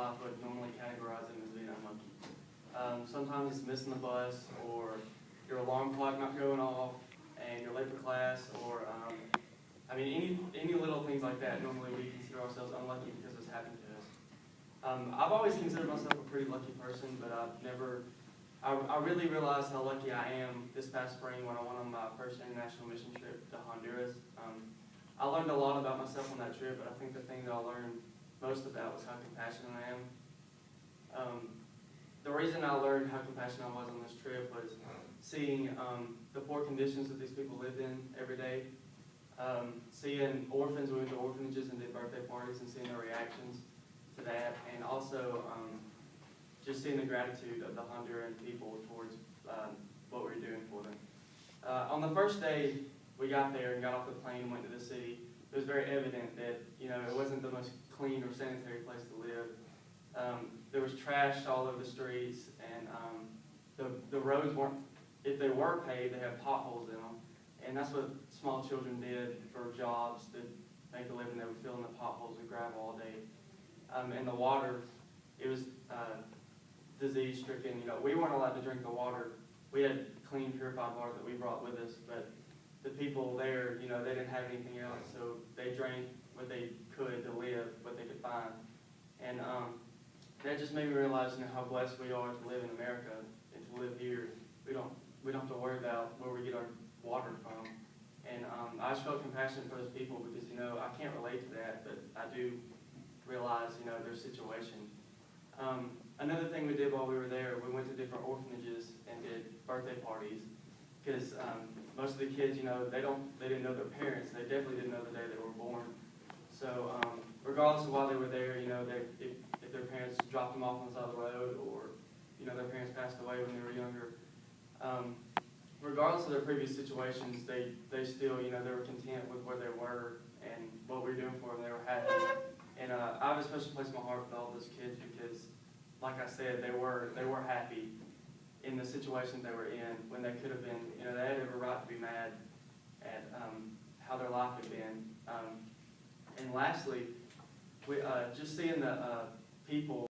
life would normally categorize them as being unlucky. Sometimes it's missing the bus, or your alarm clock not going off, and you're late for class, or any little things like that. Normally we consider ourselves unlucky because it's happened to us. I've always considered myself a pretty lucky person, but I really realized how lucky I am this past spring when I went on my first international mission trip to Honduras. I learned a lot about myself on that trip, but I think the thing that I learned most about was how compassionate I am. The reason I learned how compassionate I was on this trip was seeing the poor conditions that these people lived in every day. Seeing orphans, we went to orphanages and did birthday parties and seeing their reactions to that, and also just seeing the gratitude of the Honduran people towards what we were doing for them. On the first day, we got there and got off the plane and went to the city. It was very evident that it wasn't the most clean or sanitary place to live. There was trash all over the streets, and the roads weren't, if they were paved, they had potholes in them. And that's what small children did for jobs to make a living. They would fill in the potholes with gravel all day. And the water, it was disease stricken. We weren't allowed to drink the water. We had clean, purified water that we brought with us, but the people there, they didn't have anything else, so they drank what they could to live, what they could find. And that just made me realize, how blessed we are to live in America and to live here. We don't have to worry about where we get our water from. And I just felt compassionate for those people because, I can't relate to that, but I do realize, their situation. Another thing we did while we were there, we went to different orphanages and did birthday parties because most of the kids, they didn't know their parents. They definitely didn't know the day they were born. So regardless of why they were there, if their parents dropped them off on the side of the road or, their parents passed away when they were younger, regardless of their previous situations, they still, they were content with where they were and what we were doing for them. They were happy. And I have a special place in my heart for all those kids because, like I said, they were happy in the situation they were in when they could have been, they had every right to be mad at how their life had been. And lastly, just seeing the people